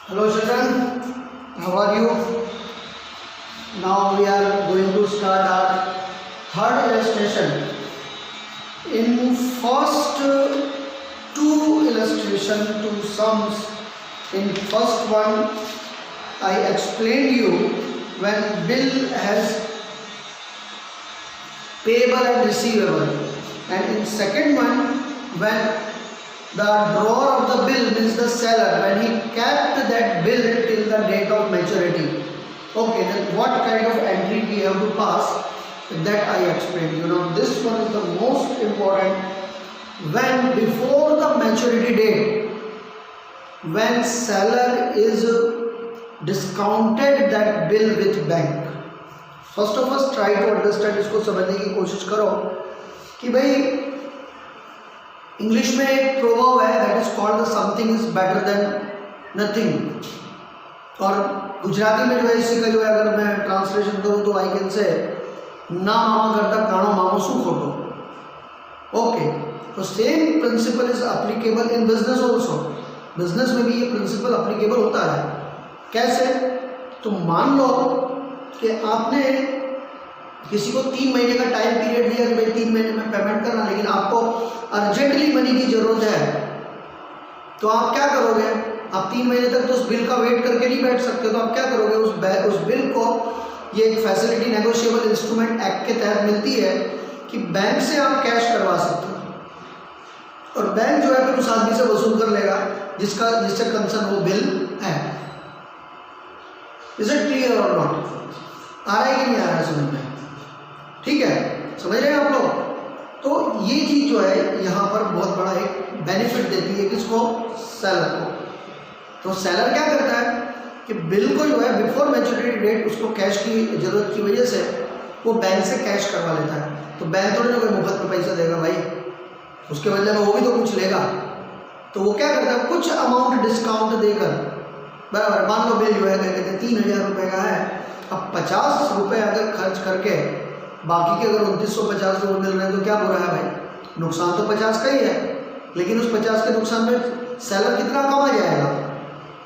Hello children, how are you? Now we are going to start our third illustration. In first two illustration to sums, in first one I explained you when bill has payable and receivable, and in second one when the drawer of the bill means the seller, when he kept that bill till the date of maturity. Okay, then what kind of entry we have to pass, that I explained. You know, this one is the most important. When before the maturity date, when seller is discounted that bill with bank. First of all, try to understand, इसको समझने की कोशिश करो कि भाई English में एक proverb है that is called the something is better than nothing, और गुजराती में जो है इसी का जो है अगर मैं ट्रांसलेशन करूँ तो आई कैन से ना मामा करता काणो मामो शू खोटो। ओके, तो same principle is applicable in business also. Business में भी ये प्रिंसिपल अप्लीकेबल होता है। कैसे? तो मान लो कि आपने किसी को 3 महीने का टाइम पीरियड दिया कि भाई 3 महीने में पेमेंट करना, लेकिन आपको अर्जेंटली मनी की जरूरत है, तो आप क्या करोगे? आप 3 महीने तक तो उस बिल का वेट करके नहीं बैठ सकते, तो आप क्या करोगे? उस बिल को, ये एक फैसिलिटी नेगोशिएबल इंस्ट्रूमेंट एक्ट के तहत मिलती है कि बैंक से आप कैश करवा सकते हो, और बैंक जो है फिर उस आदमी से वसूल कर लेगा जिससे कंसर्न वो बिल है। इज इट क्लियर और नॉट? आ रहा है कि नहीं आ रहा है समझ में? ठीक है, समझ रहे हैं आप लोग? तो ये चीज जो है यहाँ पर बहुत बड़ा एक बेनिफिट देती है किसको? सेलर को। तो सेलर क्या करता है कि बिल को जो है बिफोर मैच्योरिटी डेट उसको कैश की जरूरत की वजह से वो बैंक से कैश करवा लेता है। तो बैंक थोड़ी ना कोई मुफ्त में पैसा देगा भाई, उसके बदले में वो भी तो कुछ लेगा। तो वो क्या करता है, कुछ अमाउंट डिस्काउंट देकर, बराबर, मान लो बिल जो है कहते हैं 3000 रुपये का है, अब 50 रुपये अगर खर्च करके बाकी के अगर 2950 रुपये मिल रहे हैं तो क्या बुरा है भाई? नुकसान तो 50 का ही है, लेकिन उस 50 के नुकसान में सेलर कितना कमा जाएगा?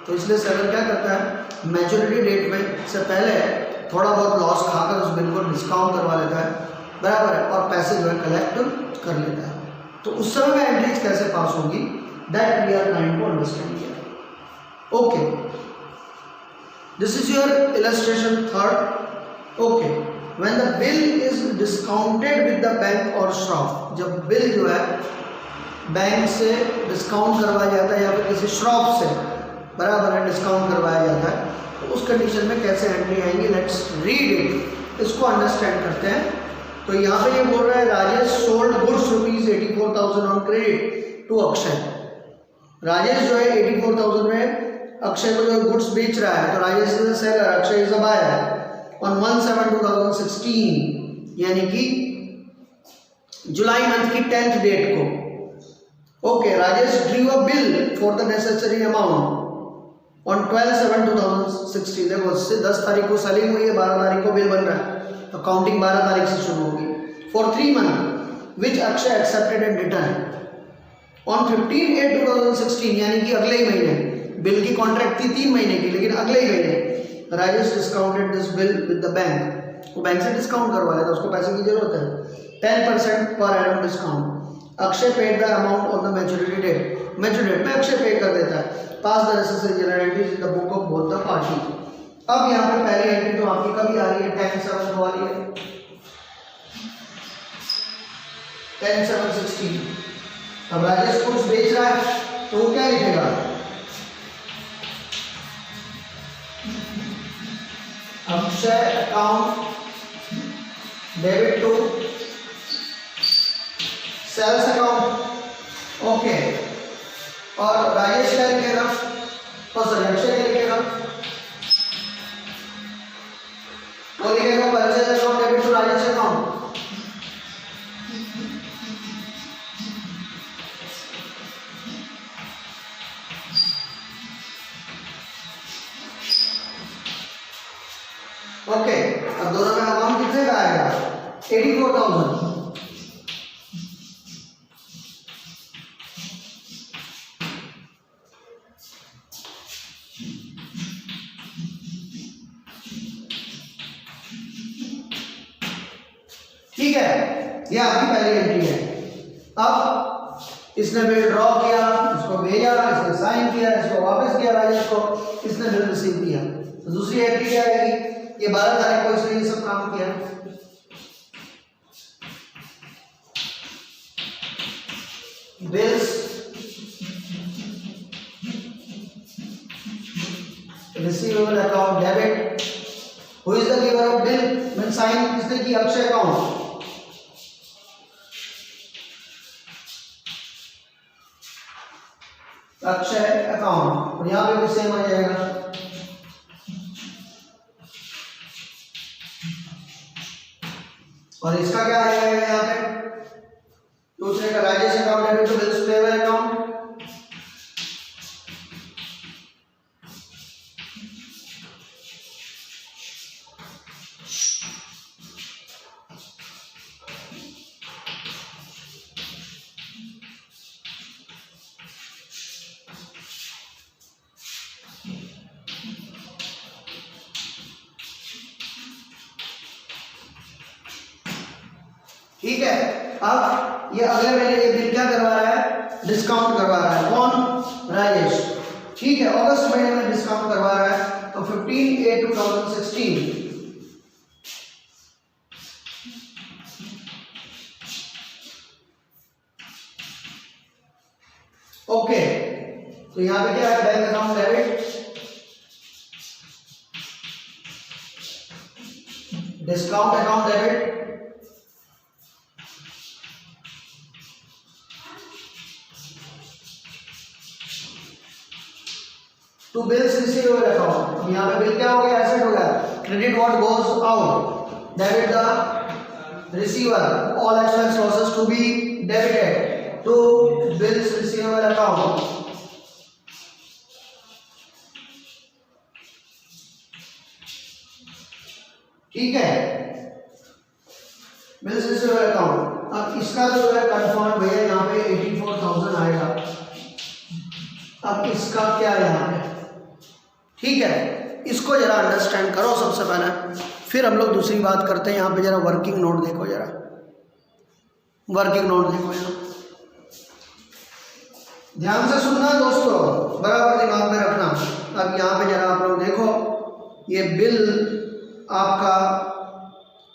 तो इसलिए सेलर क्या करता है, मैच्योरिटी डेट में से पहले थोड़ा बहुत लॉस खाकर उस बिल को डिस्काउंट करवा लेता है, बराबर है, और पैसे जो है कलेक्ट कर लेता है। तो उस समय में एंट्रीज कैसे पास होगी, that we are trying to understand here. Okay, this is your illustration third. Okay, when the bill is discounted with the bank or shop, जब बिल जो है बैंक से डिस्काउंट करवाया जाता है या फिर किसी शॉप से, बराबर है, डिस्काउंट करवाया जाता है, तो उस कंडीशन में कैसे एंट्री आएंगी? लेट्स रीड इट, इसको अंडरस्टैंड करते हैं। तो यहाँ पे ये बोल रहा है Rajesh sold goods ₹84,000 on credit to Akshay. Rajesh जो है 84,000 में अक्षय को जो गुड्स बेच रहा है, तो Rajesh is a seller, Akshay is a buyer. On 1/7/2016, यानी कि जुलाई मंथ की 10th डेट को, okay, Rajesh drew a bill for the necessary amount on 12/7/2016। देखो, उससे 10 तारीख को सेलिंग हुई है, 12 तारीख को बिल बन रहा है, तो काउंटिंग 12 तारीख से शुरू होगी। For 3 month which Akshay accepted and return on 15/8/2016, यानी कि अगले ही महीने। बिल की कॉन्ट्रैक्ट थी 3 महीने की, लेकिन अगले ही महीने Rajesh discounted this bill with the bank, वो बैंक से डिस्काउंट करवा लेता, उसको पैसे की जरूरत है, 10% per annum discount. Akshay paid the amount on the maturity date, maturity date में अक्षय पे कर देता है। Pass the necessary journal entries in the book of both the party. अब यहाँ पे पहली एंट्री तो आपकी कभी आ रही है? 10/7 वाली है, 10/7/16। अब राजेश कुछ बेच रहा है तो वो क्या लिखेगा? Akshay account debit to sales account. Okay, और राजेश क्या लिखेगा? सॉरी, अक्षय क्या लिखेगा? वो लिखेगा purchase account debit to Rajesh account. Okay, अब दोनों का अमाउंट कितने का आएगा? 84,000। ठीक है, ये आपकी पहली एंट्री है। अब इसने बिल ड्रॉ किया, इसको भेजा, इसने साइन किया, इसको वापस किया राजेश को, इसने बिल रिसीव किया। तो दूसरी एंट्री क्या आएगी? ये 12 तारीख को इसने ये सब काम किया। Bills receivable account debit, who is the giver of bill? मैंने साइन किसने की? अक्षय अकाउंट। अक्षय अकाउंट, और यहां पे भी सेम आ जाएगा। और इसका क्या आ जाएगा यहाँ पे? दूसरे का Rajesh account debit to bills payable account. ठीक है, अब ये अगले महीने ये बिल क्या करवा रहा है? डिस्काउंट करवा रहा है। कौन? राजेश। ठीक है, अगस्त महीने में डिस्काउंट करवा रहा है। तो 15/8/2016 ओके। तो यहां पे क्या है? Bank account debit, discount account debit, to bills receivable account. अब यहाँ पे बिल क्या हो गया? एसेट हो गया। Credit what goes out, debit the receiver, all expense losses to be debited to bills receivable account. ठीक है, बिल्स रिसीवेबल अकाउंट। अब इसका जो है कंफर्म भैया यहाँ पे 84,000 आएगा। अब इसका क्या यहाँ पे? ठीक है, इसको जरा अंडरस्टैंड करो सबसे पहले, फिर हम लोग दूसरी बात करते हैं। यहाँ पे जरा वर्किंग नोट देखो, जरा वर्किंग नोट देखो, यहाँ ध्यान से सुनना दोस्तों, बराबर दिमाग में रखना। अब यहाँ पे जरा आप लोग देखो, ये बिल आपका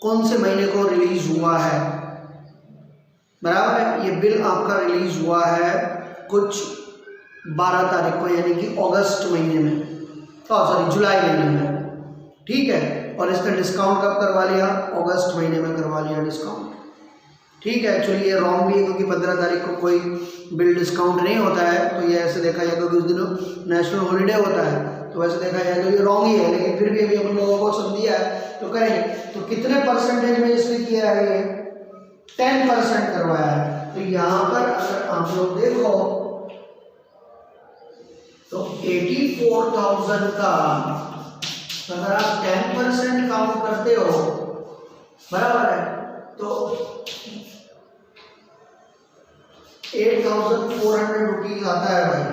कौन से महीने को रिलीज हुआ है? बराबर है, ये बिल आपका रिलीज हुआ है कुछ 12 तारीख को, यानी कि अगस्त महीने में, सॉरी जुलाई महीने में। ठीक है, और इसका डिस्काउंट कब करवा लिया? अगस्त महीने में करवा लिया डिस्काउंट। ठीक है, एक्चुअली ये रॉन्ग भी है क्योंकि 15 तारीख को कोई बिल डिस्काउंट नहीं होता है, तो ये ऐसे देखा जाए क्योंकि उस दिन नेशनल हॉलीडे होता है, तो वैसे देखा जाए तो ये रॉन्ग ही है। लेकिन फिर भी अभी हम लोगों को सब दिया है तो करेंगे। तो कितने परसेंटेज में इसने किया है? ये 10% करवाया है। तो यहाँ पर अगर आप लोग देखो तो 84,000 का अगर आप 10% काउंट करते हो, बराबर है, तो 8,400 रुपीज आता है भाई।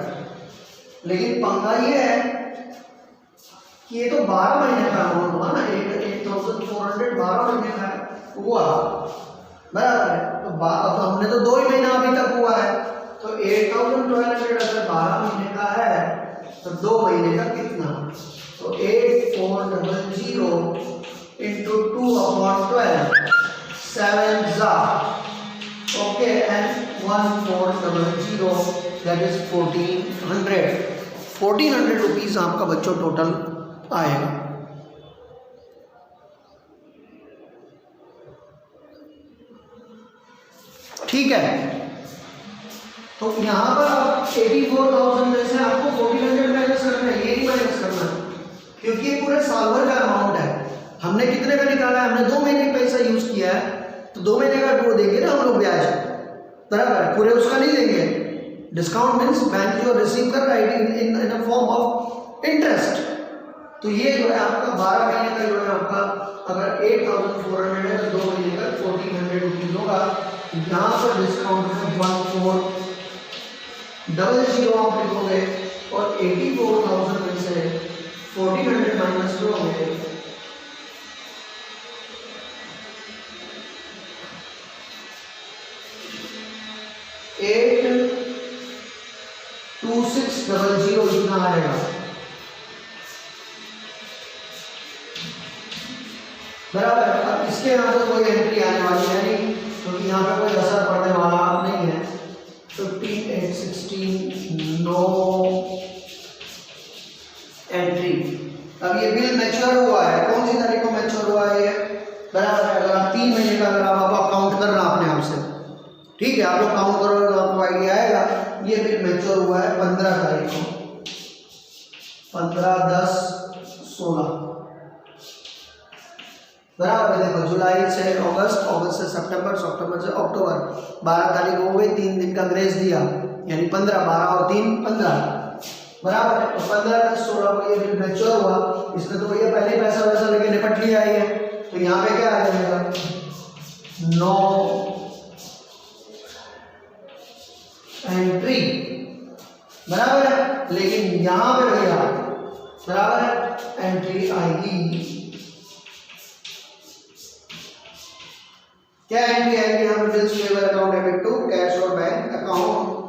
लेकिन पंगा ये है कि ये तो 12 महीने का अमाउंट हुआ ना, 8,400 12 महीने का हुआ, बराबर है। तो हमने तो 2 ही महीना अभी तक हुआ है, तो 8,1200 अगर 12 महीने का है तो 2 महीने का कितना? तो 8400 into 2/12, 7 जा, okay, and 1400, that is 1400 rupees आपका बच्चों टोटल आएगा। ठीक है, तो यहाँ पर आप 84,000 में से आपको 1400 माइनस करना है, ये नहीं माइनस करना, क्योंकि ये पूरे साल भर का अमाउंट है। हमने कितने का निकाला है? हमने 2 महीने का पैसा यूज किया है, तो 2 महीने का वो देंगे ना हम लोग ब्याज, बराबर है, पूरे उसका नहीं देंगे। डिस्काउंट मीन्स बैंक जो रिसीव कर रहा है इन अ फॉर्म ऑफ इंटरेस्ट। तो ये जो है आपका 12 महीने का जो है आपका, अगर 8,400 है तो 2 महीने का 1400 रुपीज होगा। यहाँ पर डिस्काउंट में 1400 आप लिखोगे और 84,000 में से 1400 माइनस करोगे यहाँ आएगा, बराबर है। अब इसके यहाँ से कोई एंट्री आने वाली है नहीं, क्योंकि यहाँ पे कोई असर पड़ने वाला नहीं है। 15, 8, 16 नो एंट्री। अब ये बिल मैच्योर हुआ है, कौन सी तारीख को मैच्योर हुआ है ये, बराबर है। अगर आप 3 महीने का अगर आप काउंट करना अपने आप से, ठीक है, आप लोग काउंट करोगे तो आपको आइडिया आएगा। ये बिल मैच्योर हुआ है 15 तारीख को, 15, 10, 16, बराबर है। देखो जुलाई से अगस्त, अगस्त से सितंबर, सितंबर से अक्टूबर, 12 तारीख हो गई, 3 दिन का ग्रेस दिया, यानी 15, 12 और 3 15, बराबर है। तो 15, 10, 16 को ये बिल मैच्योर हुआ, इसमें तो भैया पहले पैसा वैसा लेके निपट लिया ही है, तो यहाँ पे क्या आ जाएगा, नो एंट्री, बराबर है। लेकिन यहाँ पे भैया बराबर है एंट्री आएगी, क्या एंट्री आएगी यहाँ पे, bills payable account debit to cash और बैंक अकाउंट।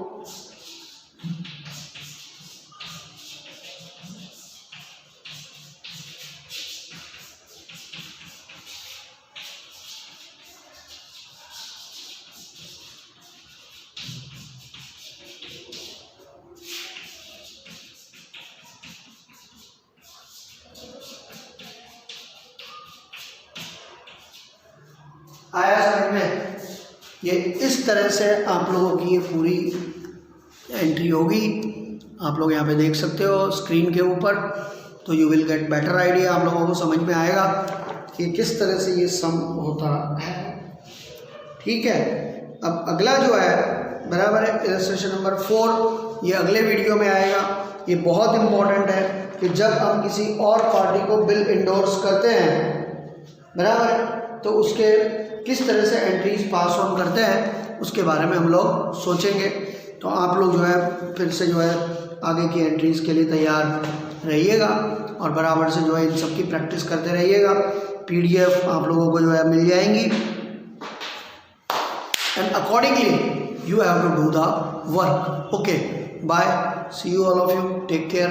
आया समझ में? ये इस तरह से आप लोगों की ये पूरी एंट्री होगी, आप लोग यहाँ पे देख सकते हो स्क्रीन के ऊपर। तो you will get better idea, आप लोगों को समझ में आएगा कि किस तरह से ये सम होता है, ठीक है। अब अगला जो है बराबर है इलस्ट्रेशन नंबर 4, ये अगले वीडियो में आएगा। ये बहुत इंपॉर्टेंट है कि जब हम किसी और पार्टी को बिल इंडोर्स करते हैं, बराबर है, तो उसके किस तरह से एंट्रीज पास ऑन करते हैं उसके बारे में हम लोग सोचेंगे। तो आप लोग जो है फिर से जो है आगे की एंट्रीज के लिए तैयार रहिएगा और बराबर से जो है इन सब की प्रैक्टिस करते रहिएगा। PDF आप लोगों को जो है मिल जाएंगी and accordingly you have to do the work. Okay, bye, see you all of you, take care.